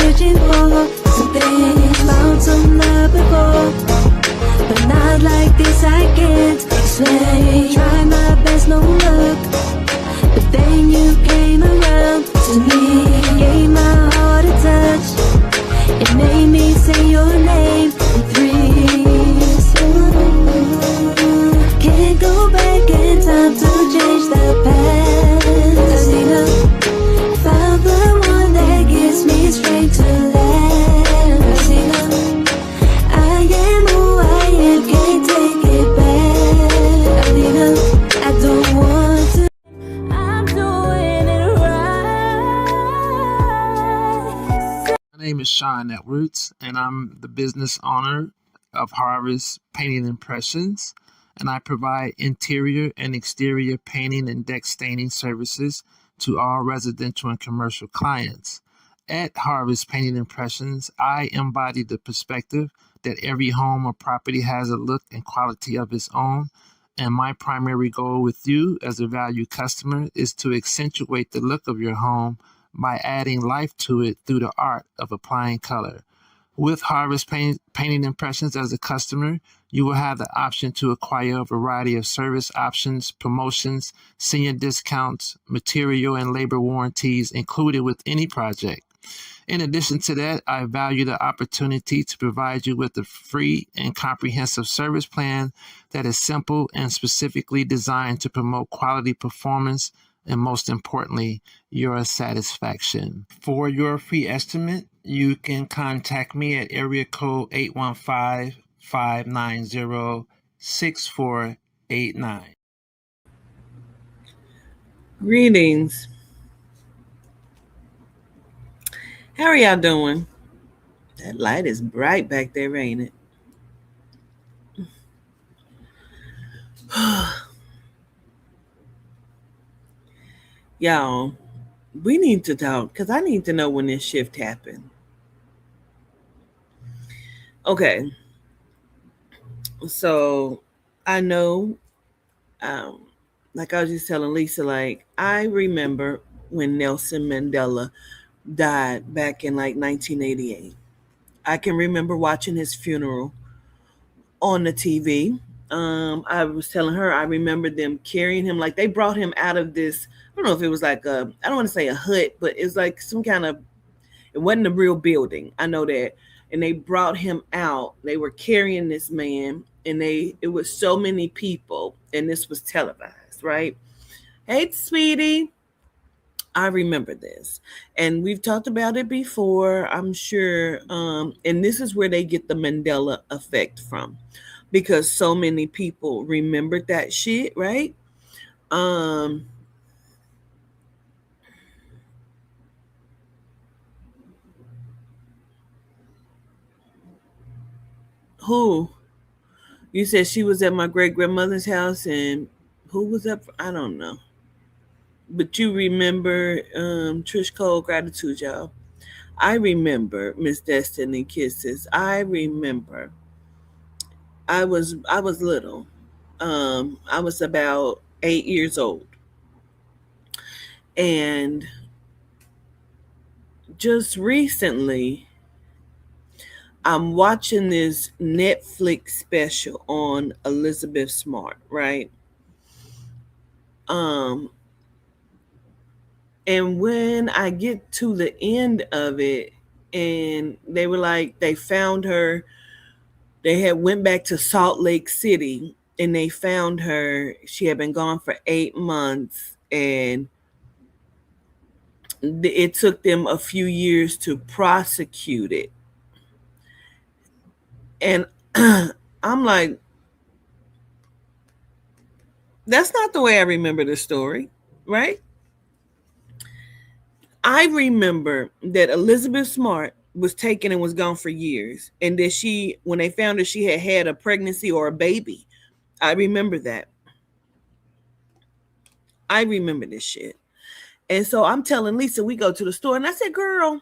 searching for something, found some love before, but not like this. I can't explain. Try my best, no luck. But then you came around to me, gave my heart a touch. It made me say your name in threes. Can't go back in time to change the past. Alina, found the one that gets me straight to land. Alina, I am who I am, can't take it back. Alina, I don't want to. I'm doing it right. My name is Sean Edwards, and I'm the business owner of Harvest Painting Impressions, and I provide interior and exterior painting and deck staining services to all residential and commercial clients. At Harvest Painting Impressions, I embody the perspective that every home or property has a look and quality of its own, and my primary goal with you as a valued customer is to accentuate the look of your home by adding life to it through the art of applying color. With Harvest Painting Impressions as a customer, you will have the option to acquire a variety of service options, promotions, senior discounts, material and labor warranties included with any project. In addition to that, I value the opportunity to provide you with a free and comprehensive service plan that is simple and specifically designed to promote quality performance and, most importantly, your satisfaction. For your free estimate, you can contact me at area code 815-590-6489. Greetings. How are y'all doing? That light is bright back there, ain't it? Y'all, we need to talk because I need to know when this shift happened. Okay. So I know, like I was just telling Lisa, like I remember when Nelson Mandela died back in like 1988. I can remember watching his funeral on the TV. I was telling her, I remember them carrying him, like they brought him out of this, I don't know if it was like I don't want to say a hut, but it's like some kind of, it wasn't a real building. I know that. And they brought him out. They were carrying this man, and it was so many people, and this was televised, right? Hey, sweetie. I remember this, and we've talked about it before, I'm sure. And this is where they get the Mandela effect from, because so many people remembered that shit, right? Who? You said she was at my great grandmother's house, and who was up? I don't know. But you remember Trish Cole, gratitude, y'all. I remember Miss Destiny Kisses. I remember. I was little. I was about 8 years old. And just recently, I'm watching this Netflix special on Elizabeth Smart, right? And when I get to the end of it, and they were like, they found her, they had went back to Salt Lake City, and they found her. She had been gone for 8 months, and it took them a few years to prosecute it. And I'm like, that's not the way I remember the story, right? I remember that Elizabeth Smart was taken and was gone for years. And that when they found her, she had had a pregnancy or a baby. I remember that. I remember this shit. And so I'm telling Lisa, we go to the store, and I said, girl,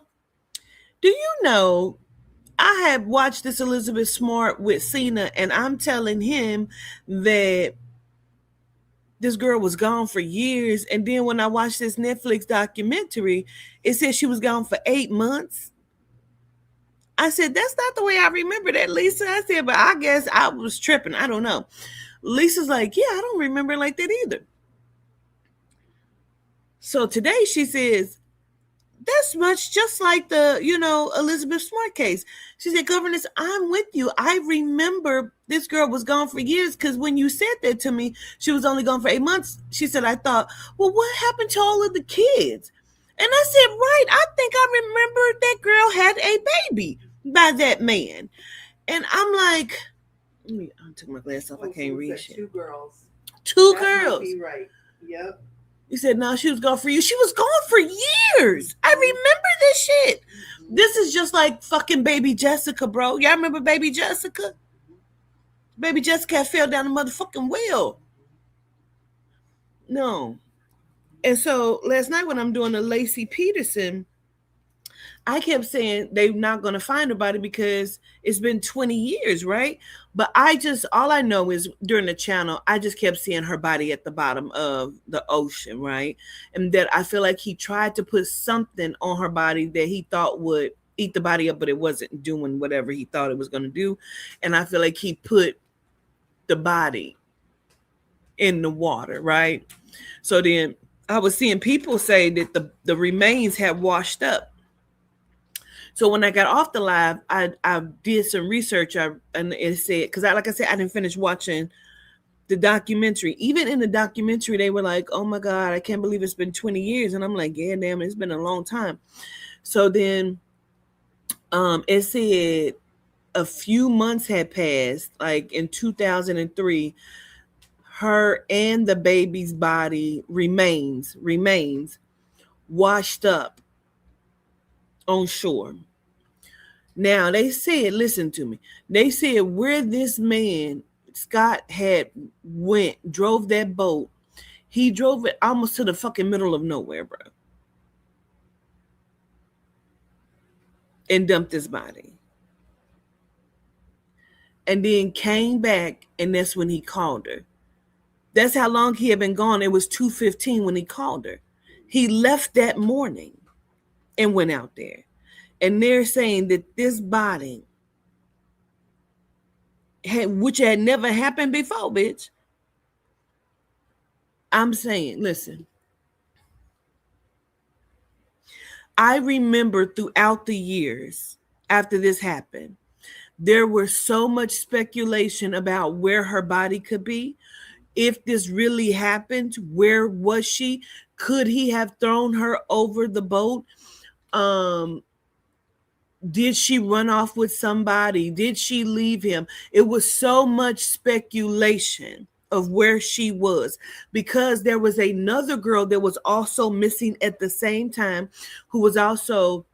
do you know, I have watched this Elizabeth Smart with Cena, and I'm telling him that this girl was gone for years. And then when I watched this Netflix documentary, it said she was gone for 8 months. I said, that's not the way I remember that, Lisa. I said, but I guess I was tripping. I don't know. Lisa's like, yeah, I don't remember it like that either. So today she says, that's much just like the, Elizabeth Smart case. She said, Governess, I'm with you. I remember this girl was gone for years because when you said that to me, she was only gone for 8 months. She said, I thought, well, what happened to all of the kids? And I said, right, I think I remember that girl had a baby by that man. And I'm like, I took my glass off. I can't read shit. 2 girls. 2 that girls. Might be right. Yep. You said, no, she was gone for you. She was gone for years. I remember this shit. This is just like fucking baby Jessica, bro. Y'all remember baby Jessica? Baby Jessica fell down the motherfucking well. No. And so last night when I'm doing the Lacey Peterson, I kept saying they're not going to find her body because it's been 20 years, right? But all I know is during the channel, I just kept seeing her body at the bottom of the ocean, right? And that I feel like he tried to put something on her body that he thought would eat the body up, but it wasn't doing whatever he thought it was going to do. And I feel like he put the body in the water, right? So then I was seeing people say that the remains had washed up. So when I got off the live, I did some research. And it said, because like I said, I didn't finish watching the documentary. Even in the documentary, they were like, oh my God, I can't believe it's been 20 years. And I'm like, yeah, damn, it's been a long time. So then it said a few months had passed, like in 2003, her and the baby's body remains washed up on shore. Now they said, listen to me. They said where this man, Scott, had drove that boat, he drove it almost to the fucking middle of nowhere, bro. And dumped his body. And then came back, and that's when he called her. That's how long he had been gone. It was 2:15 when he called her. He left that morning and went out there. And they're saying that this body, which had never happened before, bitch. I'm saying, listen. I remember throughout the years after this happened, there was so much speculation about where her body could be. If this really happened, where was she? Could he have thrown her over the boat? Did she run off with somebody? Did she leave him? It was so much speculation of where she was because there was another girl that was also missing at the same time who was also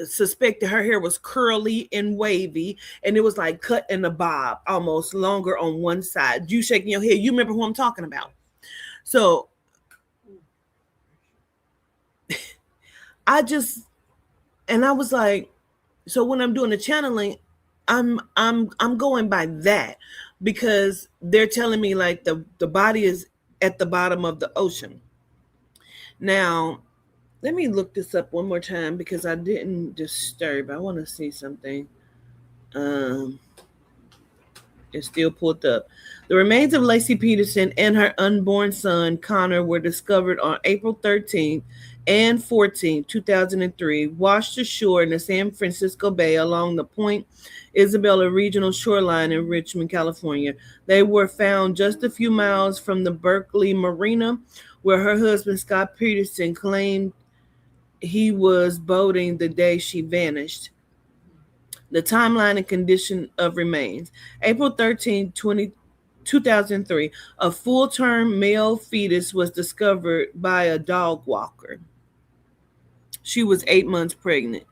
suspected. Her hair was curly and wavy and it was like cut in a bob, almost longer on one side. You shaking your head. You remember who I'm talking about. So I was like, so when I'm doing the channeling, I'm going by that because they're telling me like the body is at the bottom of the ocean. Now, let me look this up one more time because I didn't disturb. I want to see something. It's still pulled up. The remains of Lacey Peterson and her unborn son, Connor, were discovered on April 13th and 14th, 2003, washed ashore in the San Francisco Bay along the Point Isabella regional shoreline in Richmond, California. They were found just a few miles from the Berkeley Marina, where her husband, Scott Peterson, claimed he was boating the day she vanished. The timeline and condition of remains. April 13, 2003, a full-term male fetus was discovered by a dog walker. She was 8 months pregnant.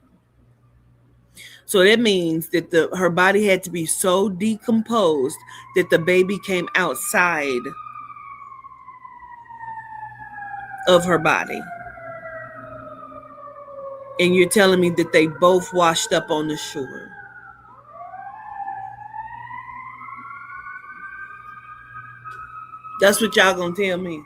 So that means that her body had to be so decomposed that the baby came outside of her body. And you're telling me that they both washed up on the shore. That's what y'all gonna tell me.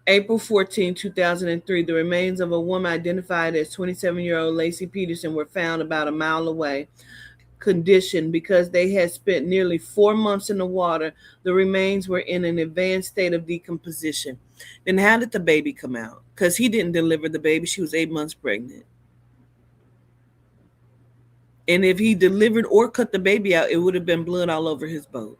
April 14, 2003, the remains of a woman identified as 27-year-old Lacey Peterson were found about a mile away. Condition because they had spent nearly 4 months in the water. The remains were in an advanced state of decomposition. Then how did the baby come out? Because he didn't deliver the baby. She was 8 months pregnant. And if he delivered or cut the baby out, it would have been blood all over his boat.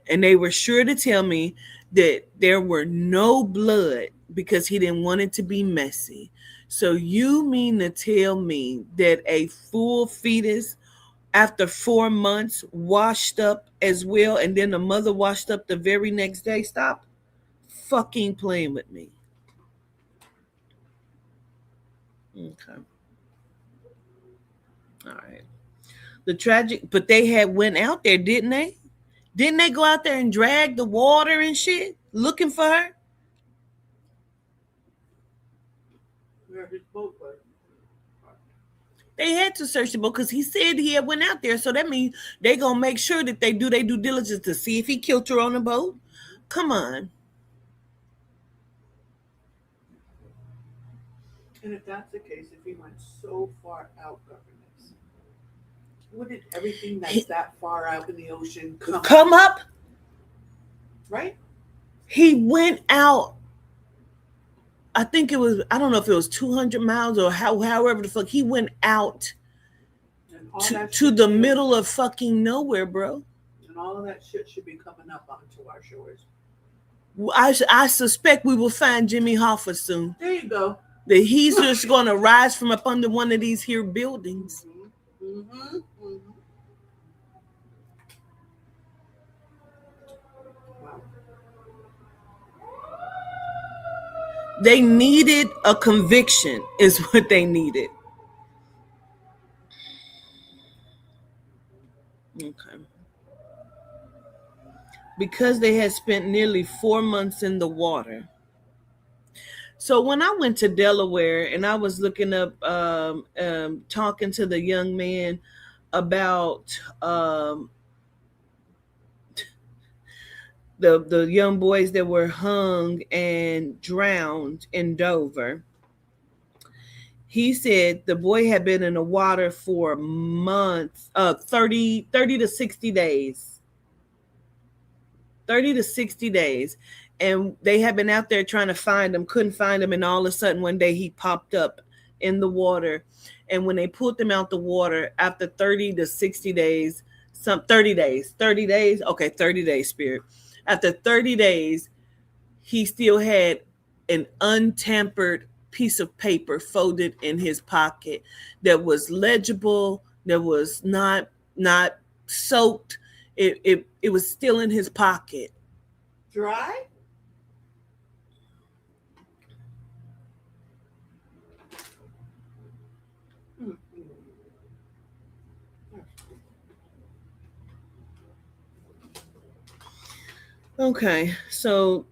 And they were sure to tell me that there were no blood because he didn't want it to be messy. So you mean to tell me that a full fetus after 4 months washed up as well, and then the mother washed up the very next day? Stop fucking playing with me. Okay. All right. The tragic, but they had went out there, didn't they? Didn't they go out there and drag the water and shit looking for her? Where his boat was. They had to search the boat because he said he had went out there. So that means they gonna make sure that they do their due diligence to see if he killed her on the boat. Come on. And if that's the case, if he went so far out, governors, wouldn't everything that's that far out in the ocean Come up? Right? He went out. I think it was, I don't know if it was 200 miles or however the fuck. He went out to the middle of fucking nowhere, bro. And all of that shit should be coming up onto our shores. I suspect we will find Jimmy Hoffa soon. There you go. That he's just going to rise from up under one of these here buildings. Mm-hmm. Mm-hmm. Wow. They needed a conviction is what they needed. Okay. Because they had spent nearly 4 months in the water. So when I went to Delaware and I was looking up, talking to the young man about the young boys that were hung and drowned in Dover, he said the boy had been in the water for months, 30 to 60 days. 30 to 60 days. And they had been out there trying to find him, couldn't find him. And all of a sudden, one day he popped up in the water. And when they pulled him out the water, after 30 to 60 days, 30 days, okay, 30 days, Spirit. After 30 days, he still had an untampered piece of paper folded in his pocket that was legible, that was not soaked. It was still in his pocket. Dry? Okay, so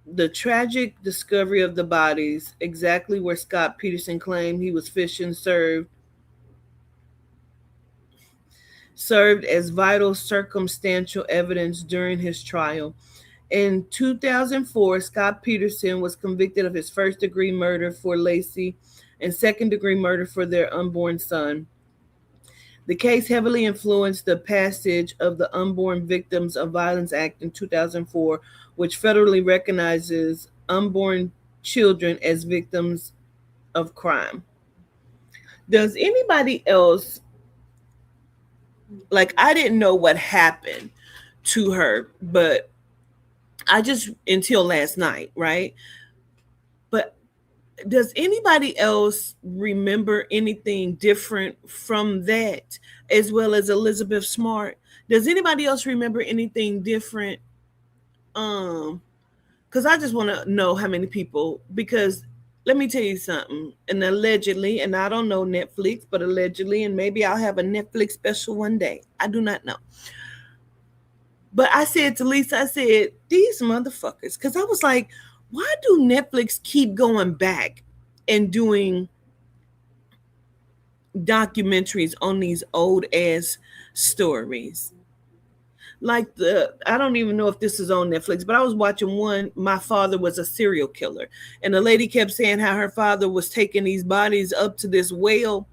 the tragic discovery of the bodies, exactly where Scott Peterson claimed he was fishing, served as vital circumstantial evidence during his trial. In 2004, Scott Peterson was convicted of his first-degree murder for Lacey and second-degree murder for their unborn son. The case heavily influenced the passage of the Unborn Victims of Violence Act in 2004, which federally recognizes unborn children as victims of crime. Does anybody else, like, I didn't know what happened to her, but I just, until last night, right? But does anybody else remember anything different from that, as well as Elizabeth Smart? Does anybody else remember anything different? Because I just want to know how many people, because let me tell you something, and allegedly, and I don't know Netflix, but allegedly, and maybe I'll have a Netflix special one day. I do not know. But I said to Lisa, I said, these motherfuckers, because I was like, why do Netflix keep going back and doing documentaries on these old ass stories? like I don't even know if this is on Netflix, but I was watching one. My father was a serial killer, and the lady kept saying how her father was taking these bodies up to this well,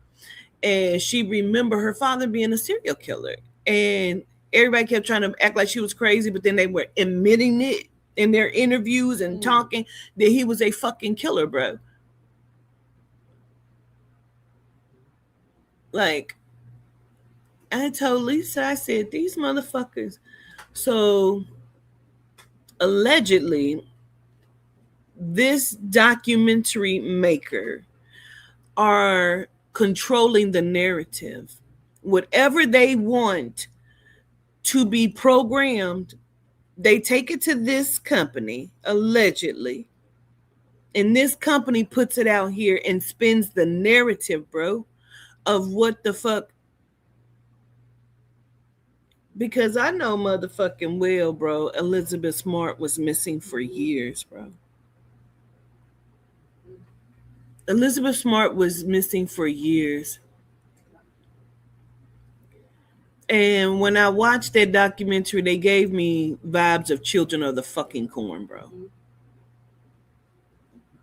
and she remembered her father being a serial killer, and everybody kept trying to act like she was crazy, but then they were admitting it in their interviews and talking that he was a fucking killer, bro. Like, I told Lisa, I said, these motherfuckers. So allegedly, this documentary maker are controlling the narrative. Whatever they want to be programmed, they take it to this company, allegedly, and this company puts it out here and spins the narrative, bro, of what the fuck. Because I know motherfucking well, bro, Elizabeth Smart was missing for years, bro. Elizabeth Smart was missing for years. And when I watched that documentary, they gave me vibes of Children of the fucking Corn, bro.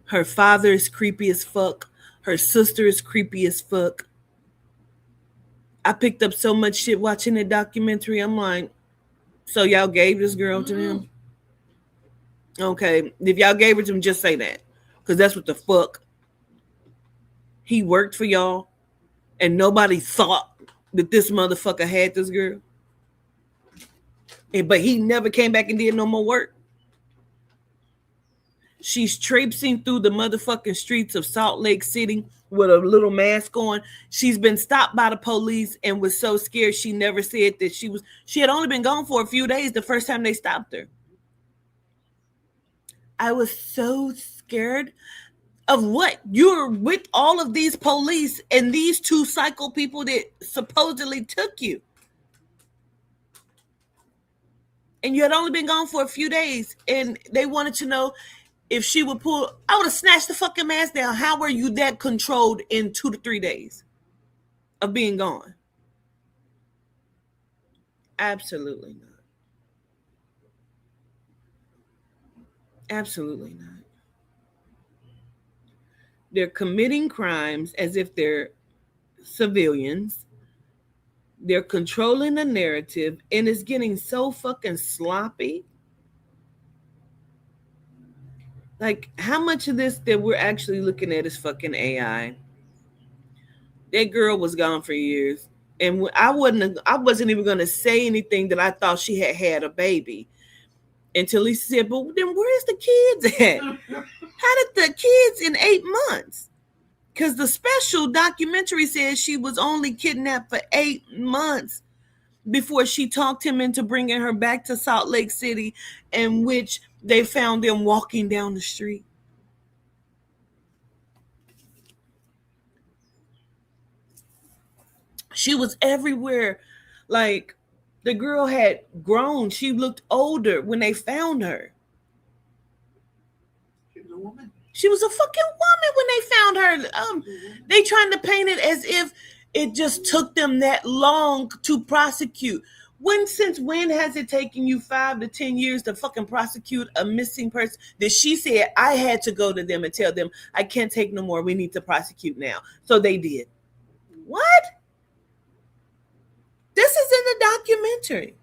Her father is creepy as fuck. Her sister is creepy as fuck. I picked up so much shit watching the documentary. I'm like, so y'all gave this girl to him? Okay, if y'all gave her to him, just say that. Because that's what the fuck. He worked for y'all, and nobody thought that this motherfucker had this girl. But he never came back and did no more work. She's traipsing through the motherfucking streets of Salt Lake City with a little mask on. She's been stopped by the police and was so scared she never said that she had only been gone for a few days the first time they stopped her. I was so scared of what? You're with all of these police and these two psycho people that supposedly took you. And you had only been gone for a few days, and they wanted to know if she would pull. I would have snatched the fucking mask down. How were you that controlled in 2 to 3 days of being gone? Absolutely not. Absolutely not. They're committing crimes as if they're civilians. They're controlling the narrative, and it's getting so fucking sloppy. Like, how much of this that we're actually looking at is fucking AI? That girl was gone for years, and I wasn't even going to say anything that I thought she had a baby until he said, "But then where's the kids at? How did the kids in 8 months?" Because the special documentary says she was only kidnapped for 8 months before she talked him into bringing her back to Salt Lake City, in which they found them walking down the street. She was everywhere. Like, the girl had grown. She looked older when they found her. She was a woman. She was a fucking woman when they found her. They trying to paint it as if it just took them that long to prosecute. Since when has it taken you 5 to 10 years to fucking prosecute a missing person? That she said, I had to go to them and tell them, I can't take no more. We need to prosecute now. So they did. What? This is in the documentary.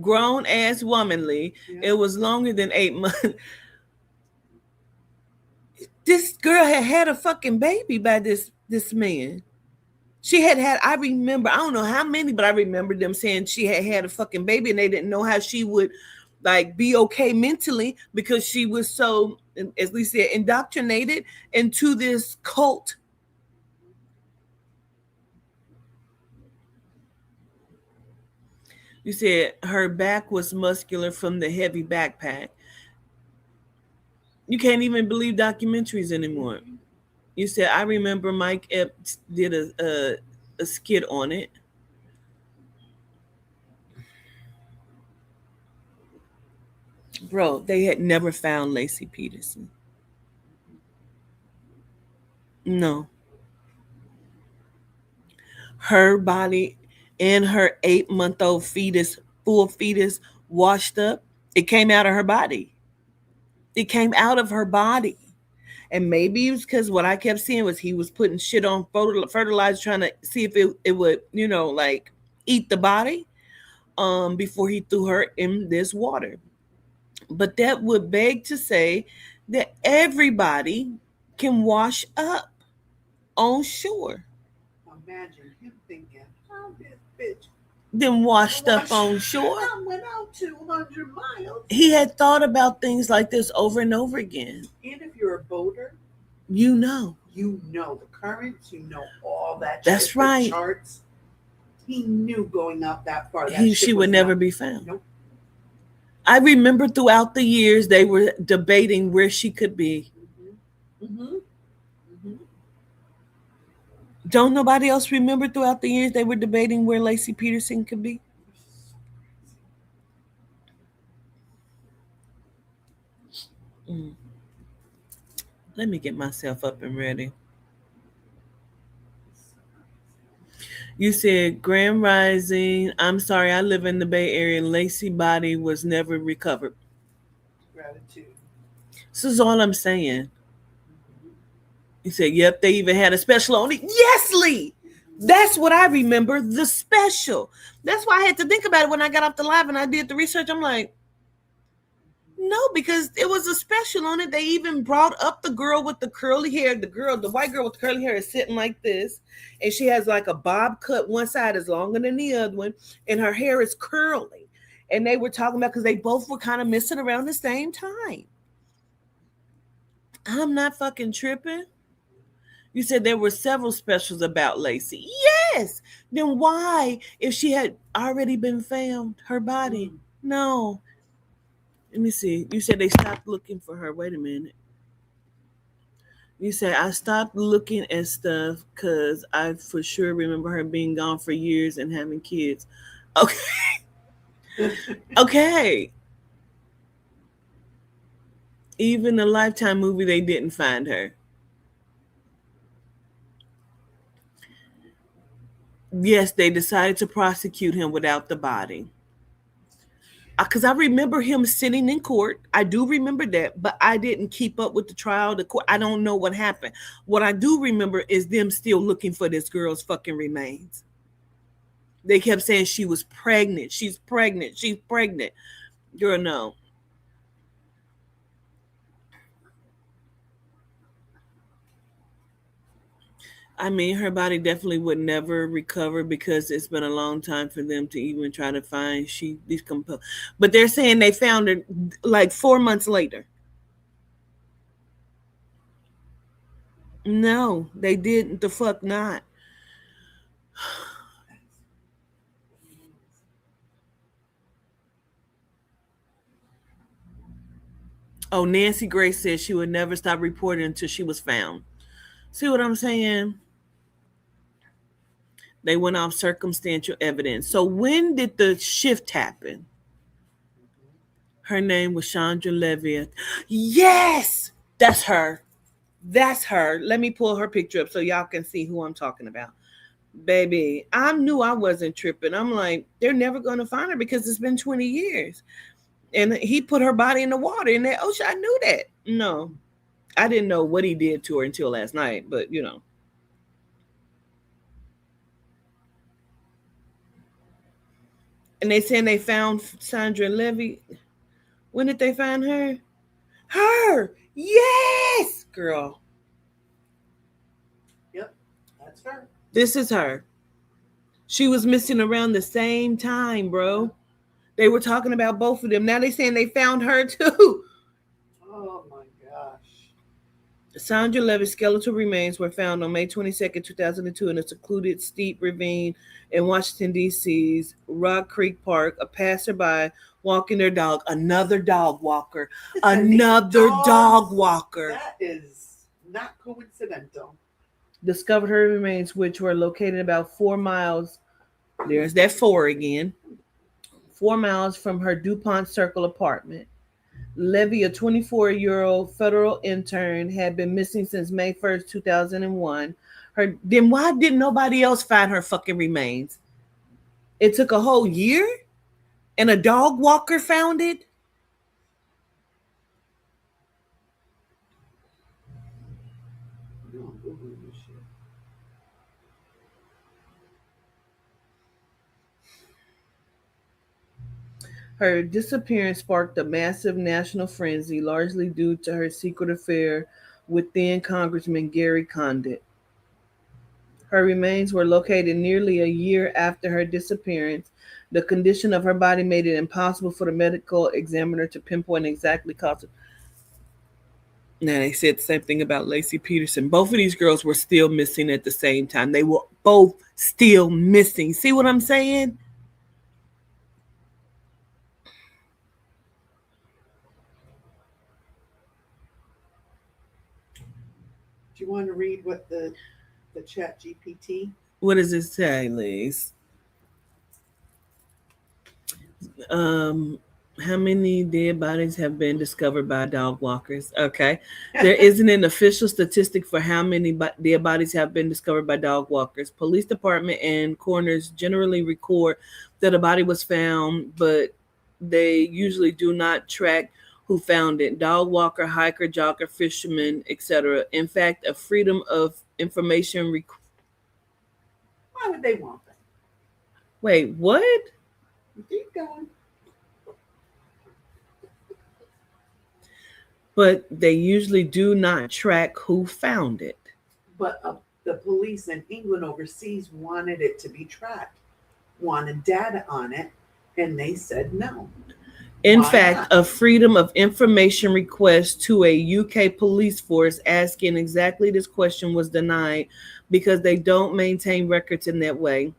Grown ass womanly. Yeah. It was longer than 8 months. This girl had a fucking baby by this man. She had, I remember, I don't know how many, but I remember them saying she had a fucking baby, and they didn't know how she would like be okay mentally because she was so, as we said, indoctrinated into this cult. You said her back was muscular from the heavy backpack. You can't even believe documentaries anymore. You said, I remember Mike Epps did a skit on it. Bro, they had never found Laci Peterson. No. her body and her 8-month-old fetus, full fetus, washed up. It came out of her body. It came out of her body. And maybe it was because what I kept seeing was he was putting shit on fertilizer, trying to see if it would, like eat the body before he threw her in this water. But that would beg to say that everybody can wash up on shore. Imagine him thinking, how this bitch Then washed up on shore. I went out 200 miles. He had thought about things like this over and over again. And if you're a boater, You know. you know the currents, you know all that That's shit, right. the charts. He knew going out that far. She would never be found. Nope. I remember throughout the years they were debating where she could be. Mm-hmm. Mm-hmm. Don't nobody else remember throughout the years they were debating where Lacey Peterson could be? Let me get myself up and ready. You said Grand Rising. I'm sorry, I live in the Bay Area. Lacey body was never recovered. Gratitude. This is all I'm saying. You said, yep, they even had a special on it. Yes, Lee. That's what I remember, the special. That's why I had to think about it when I got off the live and I did the research. I'm like, no, because it was a special on it. They even brought up the girl with the curly hair. The white girl with the curly hair is sitting like this. And she has like a bob cut. One side is longer than the other one. And her hair is curly. And they were talking about, because they both were kind of missing around the same time. I'm not fucking tripping. You said there were several specials about Lacey. Yes. Then why, if she had already been found, her body? No. Let me see. You said they stopped looking for her. Wait a minute. You said I stopped looking at stuff because I for sure remember her being gone for years and having kids. Okay. Okay. Even the Lifetime movie, they didn't find her. Yes, they decided to prosecute him without the body. Because I remember him sitting in court. I do remember that, but I didn't keep up with the trial, the court. I don't know what happened. What I do remember is them still looking for this girl's fucking remains. They kept saying she was pregnant. She's pregnant. She's pregnant. Girl, no. I mean, her body definitely would never recover because it's been a long time for them to even try to find these components. But they're saying they found her like 4 months later. No, they didn't. The fuck not. Oh, Nancy Grace said she would never stop reporting until she was found. See what I'm saying? They went off circumstantial evidence. So when did the shift happen? Her name was Chandra Levy. Yes, that's her. That's her. Let me pull her picture up so y'all can see who I'm talking about. Baby, I knew I wasn't tripping. I'm like, they're never going to find her because it's been 20 years. And he put her body in the water in that ocean. I knew that. No, I didn't know what he did to her until last night, but you know. And they saying they found Sandra Levy. When did they find her? Her! Yes! Girl. Yep, that's her. This is her. She was missing around the same time, bro. They were talking about both of them. Now they saying they found her too. Oh my gosh. Sandra Levy's skeletal remains were found on May 22nd, 2002 in a secluded steep ravine in Washington, D.C.'s Rock Creek Park. A passerby walking their dog, another dog walker, another dog walker. That is not coincidental. Discovered her remains, which were located about 4 miles. There's that 4 again. 4 miles from her DuPont Circle apartment. Levy, a 24-year-old federal intern, had been missing since May 1st, 2001. Then why didn't nobody else find her fucking remains? It took a whole year and a dog walker found it? No, I'm Googling this shit. Her disappearance sparked a massive national frenzy, largely due to her secret affair with then Congressman Gary Condit. Her remains were located nearly a year after her disappearance. The condition of her body made it impossible for the medical examiner to pinpoint exactly cause. Now, they said the same thing about Lacey Peterson. Both of these girls were still missing at the same time. They were both still missing. See what I'm saying? Do you want to read what the Chat GPT? What does it say, Liz? How many dead bodies have been discovered by dog walkers? Okay. There isn't an official statistic for how many dead bodies have been discovered by dog walkers. Police department and coroners generally record that a body was found, but they usually do not track who found it. Dog walker, hiker, jogger, fisherman, etc. In fact, a freedom of information Why would they want that? Wait, what? Keep going. But they usually do not track who found it. But the police in England overseas wanted it to be tracked, wanted data on it, and they said no. In Why fact, not? a freedom of information request to a UK police force asking exactly this question was denied because they don't maintain records in that way.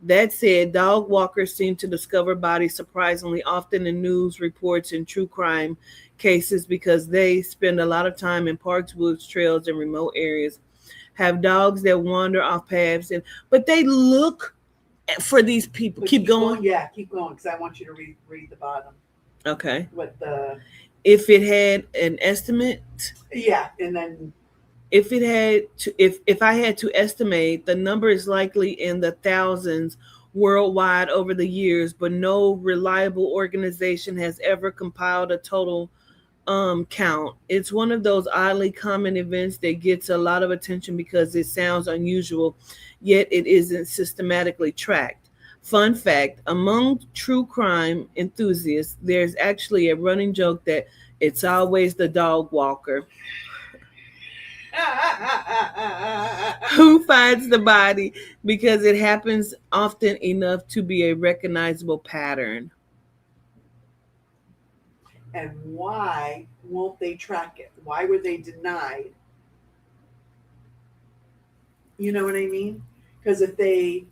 That said, dog walkers seem to discover bodies surprisingly often in news reports and true crime cases because they spend a lot of time in parks, woods, trails, and remote areas. Have dogs that wander off paths, but they look for these people. But Keep going. Yeah, keep going, because I want you to read the bottom. Okay. What the? If it had an estimate, Yeah, and then if it had to, if I had to estimate, the number is likely in the thousands worldwide over the years, but no reliable organization has ever compiled a total count. It's one of those oddly common events that gets a lot of attention because it sounds unusual, yet it isn't systematically tracked. Fun fact, among true crime enthusiasts, there's actually a running joke that it's always the dog walker who finds the body because it happens often enough to be a recognizable pattern. and why won't they track it? Why were they denied? You know what I mean? Because if they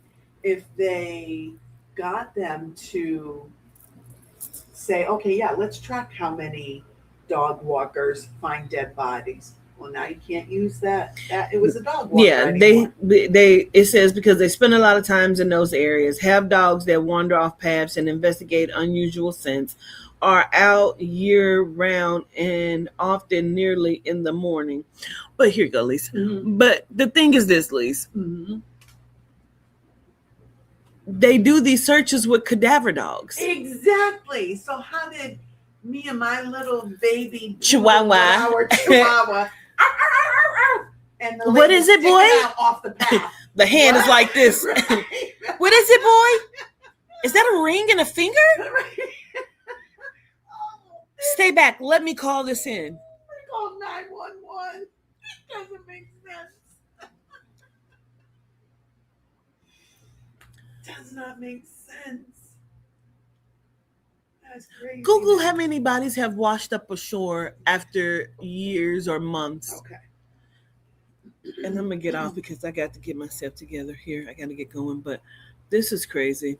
got them to say, okay, yeah, let's track how many dog walkers find dead bodies. Well, now you can't use that. It was a dog walker. Yeah, anymore. they it says because they spend a lot of times in those areas, have dogs that wander off paths and investigate unusual scents, are out year round and often nearly in the morning. But here you go, Lisa. Mhm. But the thing is this, Lisa. Mhm. They do these searches with cadaver dogs. Exactly. So how did me and my little baby Chihuahua. our Chihuahua, and the What lady is it, sticking boy? out off the path? The hand is like this. Right. What is it, boy? Is that a ring and a finger? Right. Stay back. Let me call this in. We called 911. It doesn't make sense. Does not make sense. That's crazy. Google how many bodies have washed up ashore after years or months. Okay. And I'm going to get off because I got to get myself together here. I got to get going, but this is crazy.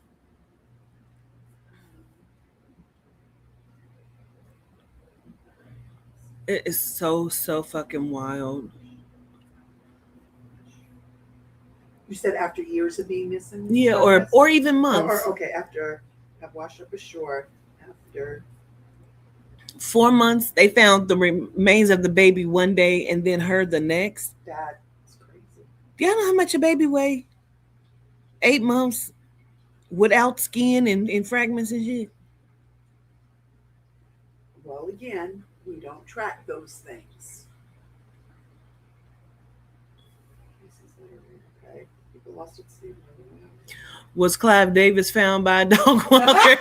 It is so fucking wild. You said after years of being missing? Yeah, So or that's- even months. Or, okay, after have washed up ashore after. 4 months. They found the remains of the baby one day and then her the next. That's crazy. Do y'all know how much a baby weigh? 8 months without skin and fragments and shit. Well, again, we don't track those things. Okay. People lost at sea. Was Clive Davis found by a dog walker?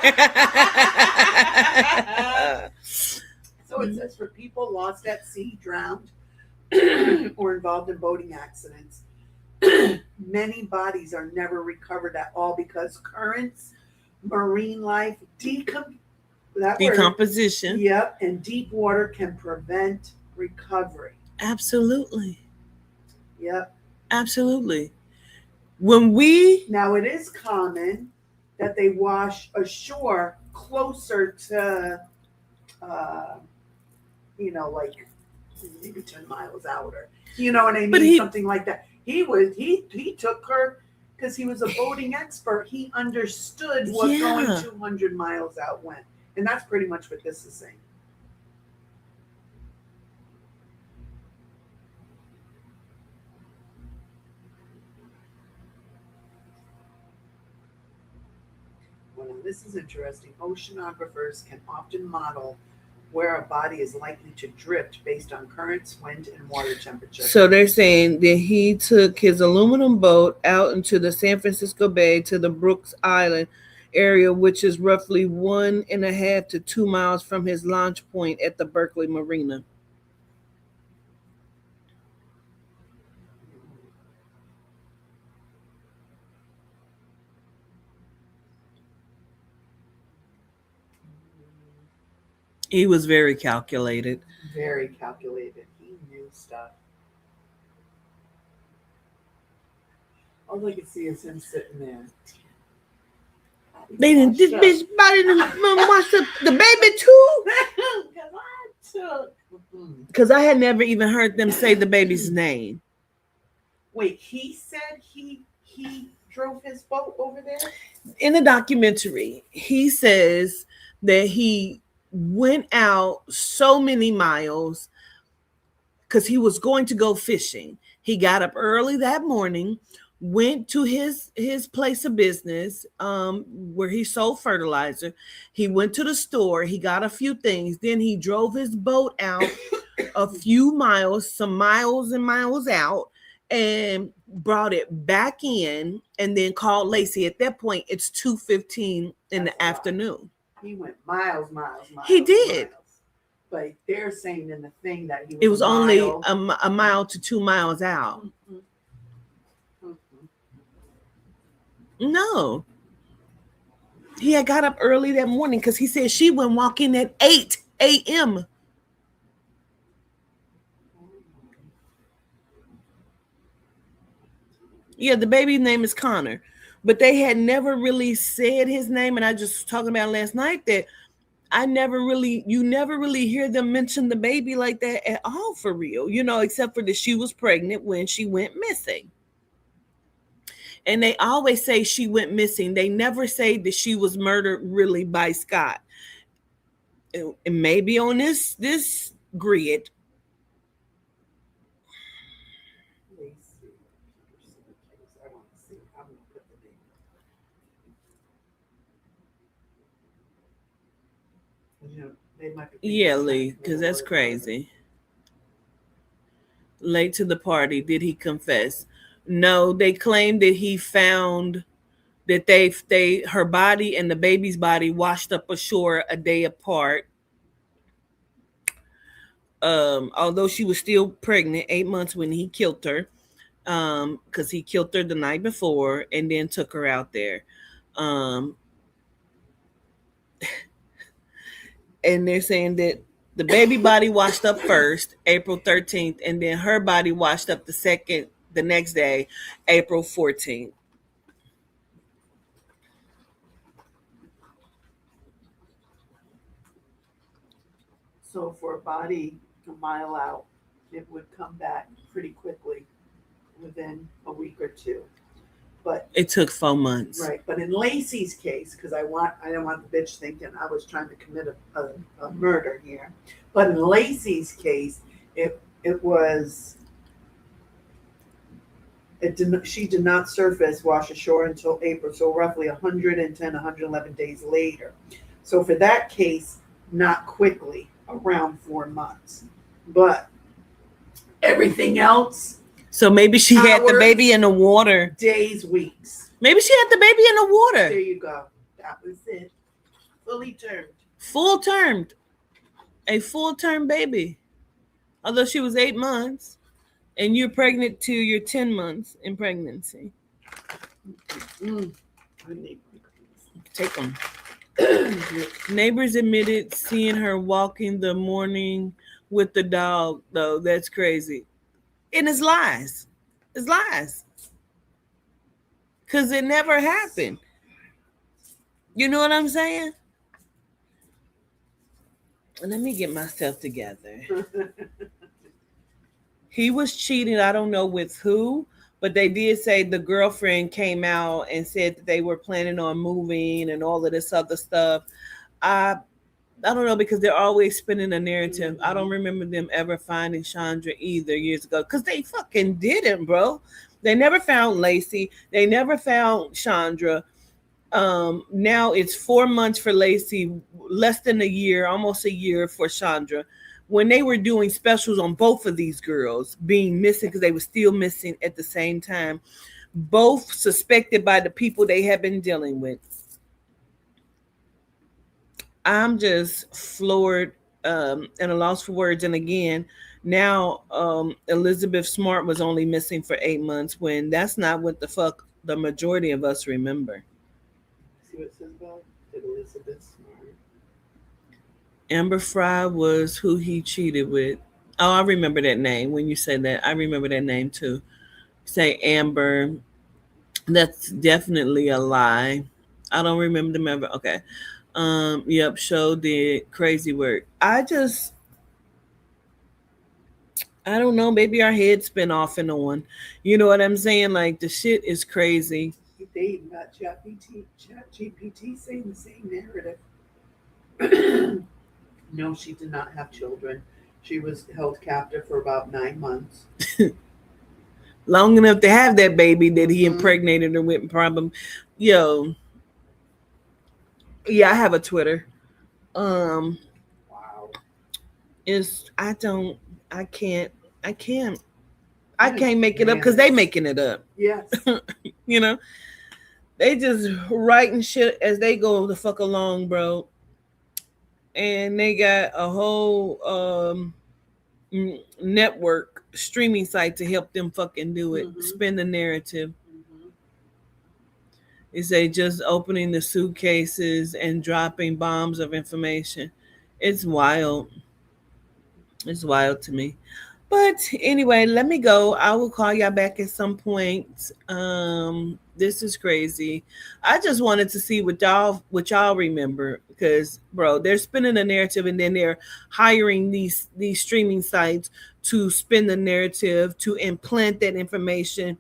So it says for people lost at sea, drowned, or involved in boating accidents, many bodies are never recovered at all because currents, marine life, Decomposition. Yep, and deep water can prevent recovery. Absolutely. Yep. Absolutely. Now it is common that they wash ashore closer to, like maybe 10 miles out, or you know what I mean, something like that. He took her because he was a boating expert. He understood what going 200 miles out went, and that's pretty much what this is saying. Well, this is interesting. Oceanographers can often model where a body is likely to drift based on currents, wind, and water temperature. So they're saying that he took his aluminum boat out into the San Francisco Bay to the Brooks Island area, which is roughly 1.5 to 2 miles from his launch point at the Berkeley Marina. He was very calculated. Very calculated. He knew stuff. All I can see is him sitting there. They didn't. This bitch body didn't watch the baby too. Because I had never even heard them say the baby's name. Wait, he said he drove his boat over there? In the documentary, he says that he went out so many miles because he was going to go fishing. He got up early that morning, went to his place of business where he sold fertilizer. He went to the store. He got a few things. Then he drove his boat out a few miles, some miles and miles out, and brought it back in and then called Lacey. At that point, it's 2:15 in the afternoon. He went miles. He did. Miles. But they're saying in the thing that it was only a mile to 2 miles out. Mm-hmm. No. He had got up early that morning because he said she went walking at 8 a.m. Yeah, the baby's name is Connor. But they had never really said his name. And I just was talking about last night that you never really hear them mention the baby like that at all for real, except for that she was pregnant when she went missing. And they always say she went missing. They never say that she was murdered really by Scott. And maybe on this grid. Yeah, Lee, because that's crazy. Late to the party, did he confess? No, they claimed that he found that her body and the baby's body washed up ashore a day apart. Although she was still pregnant, 8 months when he killed her, because he killed her the night before and then took her out there. And they're saying that the baby body washed up first, April 13th, and then her body washed up the next day, April 14th. So for a body a mile out, it would come back pretty quickly within a week or two. But It took 4 months. right, but in Lacey's case, because I didn't want the bitch thinking I was trying to commit a murder here. But in Lacey's case, it was she did not surface wash ashore until April, so roughly 110, 111 days later. So for that case, not quickly, around 4 months. But everything else, So maybe she had the Hours. baby in the water. days, weeks. Maybe she had the baby in the There water. you go. That was it. Fully termed. Full termed. A full term baby. Although she was 8 months and you're pregnant to your 10 months in pregnancy. I need Take them. Neighbors admitted seeing her walking the morning with the dog, though. That's crazy. And it's lies. It's lies. Because it never happened. You know what I'm saying? Let me get myself together. He was cheating. I don't know with who, but they did say the girlfriend came out and said that they were planning on moving and all of this other stuff. I don't know, because they're always spinning a narrative. I don't remember them ever finding Chandra either years ago, because they fucking didn't, bro. They never found Lacey. They never found Chandra. Now it's 4 months for Lacey, less than a year, almost a year for Chandra. When they were doing specials on both of these girls being missing, because they were still missing at the same time, both suspected by the people they have been dealing with. I'm just floored and a loss for words. And again, now Elizabeth Smart was only missing for 8 months, when that's not what the fuck the majority of us remember. See what it says about Elizabeth Smart. Amber Fry was who he cheated with. Oh, I remember that name. When you said that, I remember that name too. Say Amber. That's definitely a lie. I don't remember them ever. Okay. Yep, show did crazy work. I don't know. Maybe our heads spin off and on. You know what I'm saying? Like, the shit is crazy. They even got ChatGPT saying the same narrative. No, she did not have children. She was held captive for about 9 months. Long enough to have that baby that he impregnated her with. Problem. Yo. Yeah, I have a Twitter. Wow. I can't make it up, because they making it up. Yes. You know, they just writing shit as they go the fuck along, bro. And they got a whole network streaming site to help them fucking do it. Spin the narrative. Is they just opening the suitcases and dropping bombs of information. It's wild. It's wild to me. But anyway, let me go. I will call y'all back at some point. This is crazy. I just wanted to see what y'all remember, because bro, they're spinning a narrative, and then they're hiring these streaming sites to spin the narrative, to implant that information.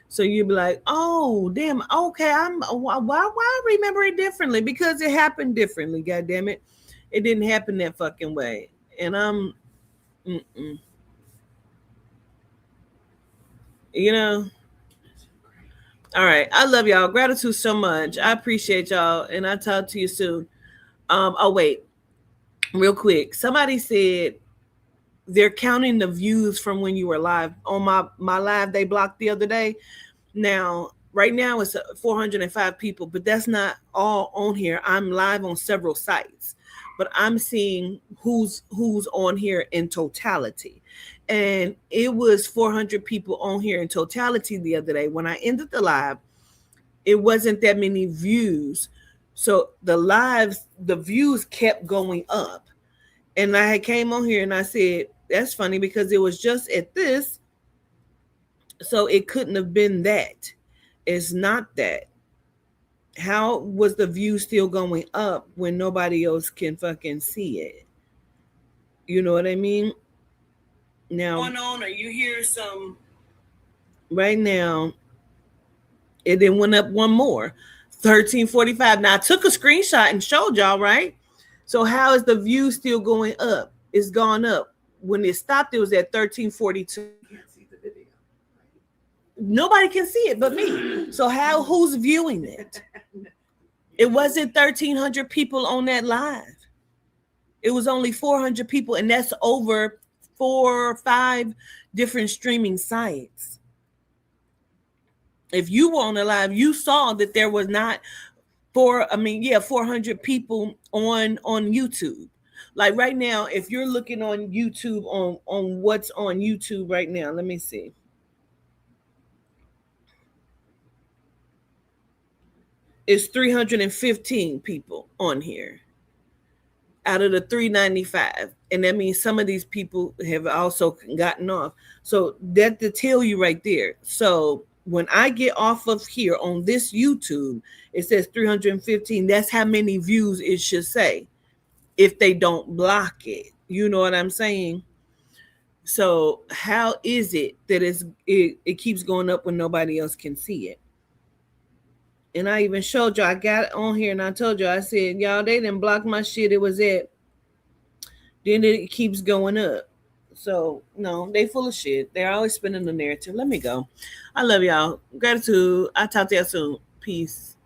So you'd be like, oh damn, okay, why I remember it differently? Because it happened differently. God damn it, it didn't happen that fucking way. And I'm, you know. All right, I love y'all. Gratitude so much. I appreciate y'all, and I'll talk to you soon. Oh wait, real quick. Somebody said they're counting the views from when you were live on my live they blocked the other day. Now, right now it's 405 people, but that's not all on here. I'm live on several sites, but I'm seeing who's on here in totality. And it was 400 people on here in totality the other day. When I ended the live, it wasn't that many views. So the views kept going up. And I came on here and I said, that's funny, because it was just at this. So it couldn't have been that. It's not that. How was the view still going up when nobody else can fucking see it? You know what I mean? Now, going on, or you hear some right now, It then went up one more, 1345. Now I took a screenshot and showed y'all, right? So how is the view still going up? It's gone up. When it stopped, it was at 1342. You can't see the video. Nobody can see it but me. So who's viewing it? It wasn't 1,300 people on that live. It was only 400 people, and that's over 4 or 5 different streaming sites. If you were on the live, you saw that there was not 400 people on YouTube. Like right now, if you're looking on YouTube on what's on YouTube right now, let me see. It's 315 people on here out of the 395. And that means some of these people have also gotten off. So that to tell you right there. So when I get off of here on this YouTube, it says 315. That's how many views it should say if they don't block it. You know what I'm saying? So how is it that it keeps going up when nobody else can see it? And I even showed you, I got it on here and I told you, I said, y'all, they didn't block my shit. It was it. Then it keeps going up. So, no, they full of shit. They're always spinning the narrative. Let me go. I love y'all. Gratitude. I'll talk to y'all soon. Peace.